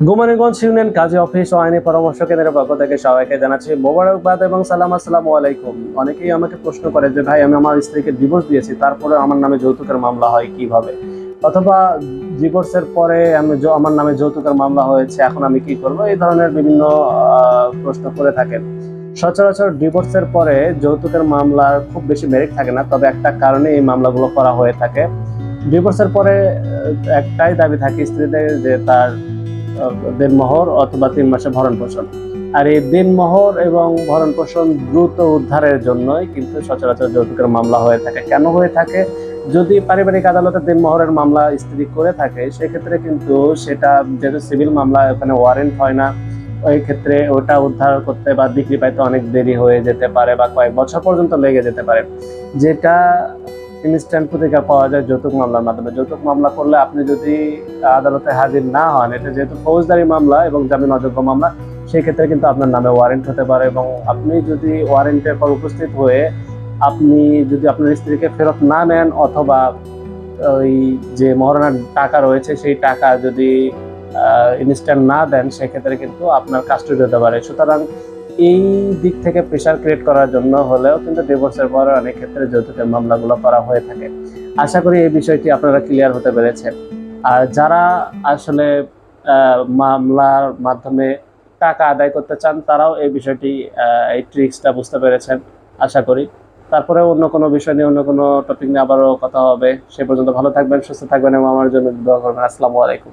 Gomaniganj union কাজী office ও আইনি পরামর্শ কেন্দ্রের পক্ষ থেকে সবাইকে জানাচ্ছি মোবারকবাদ এবং সালাম। আসসালামু আলাইকুম। অনেকেই আমাকে প্রশ্ন করে যে ভাই, আমি আমার স্ত্রীকে ডিভোর্স দিয়েছি, তারপরে আমার নামে যৌতুকের মামলা হয় কিভাবে, অথবা ডিভোর্সের পরে আমার নামে যৌতুকের মামলা হয়েছে, এখন আমি কি করব, এই ধরনের বিভিন্ন প্রশ্ন করে থাকেন। সচরাচর ডিভোর্সের পরে যৌতুকের মামলার খুব বেশি মেরিট থাকে না, তবে একটা কারণে এই মামলাগুলো করা হয়ে থাকে। ডিভোর্সের পরে একটাই দাবি থাকে স্ত্রীদের, যে তার দেনমোহর অথবা 3 মাসে ভরণ পোষণ। আর এই দেনমোহর এবং ভরণ পোষণ দ্রুত উদ্ধারের জন্যই কিন্তু সচরাচর যৌতুকের মামলা হয়ে থাকে। কেন হয়ে থাকে? যদি পারিবারিক আদালতে দেনমোহরের মামলা স্ত্রী করে থাকে, সেক্ষেত্রে কিন্তু সেটা যেহেতু সিভিল মামলা, ওখানে ওয়ারেন্ট হয় না, ওই ক্ষেত্রে ওটা উদ্ধার করতে বা ডিগ্রি পাইতে অনেক দেরি হয়ে যেতে পারে বা কয়েক বছর পর্যন্ত লেগে যেতে পারে। যেটা ইনস্ট্যান্ট প্রতিকার পাওয়া যায় যৌতুক মামলার মাধ্যমে। যৌতুক মামলা করলে আপনি যদি আদালতে হাজির না হন, এটা যেহেতু ফৌজদারি মামলা এবং জামিন অযোগ্য মামলা, সেই ক্ষেত্রে কিন্তু আপনার নামে ওয়ারেন্ট হতে পারে, এবং আপনি যদি ওয়ারেন্টের পর উপস্থিত হয়ে আপনি যদি আপনার স্ত্রীকে ফেরত না নেন, অথবা ওই যে মহারণার টাকা রয়েছে সেই টাকা যদি ইনস্ট্যান্ট না দেন, সেক্ষেত্রে কিন্তু আপনার কাস্টডি হতে পারে। সুতরাং এই দিক থেকে প্রেশার ক্রিয়েট করার জন্য হলেও কিন্তু ডিভোর্সের পরে অনেক ক্ষেত্রে যৌতুকের মামলাগুলো করা হয়ে থাকে। আশা করি এই বিষয়টি আপনারা ক্লিয়ার হতে পেরেছেন। আর যারা আসলে মামলার মাধ্যমে টাকা আদায় করতে চান, তারাও এই বিষয়টি এই ট্রিক্সটা বুঝতে পেরেছেন আশা করি। তারপরে অন্য কোনো বিষয় নিয়ে, অন্য কোনো টপিক নিয়ে আবারও কথা হবে। সে পর্যন্ত ভালো থাকবেন, সুস্থ থাকবেন এবং আমার জন্য দোয়া করবেন। আসসালামু আলাইকুম।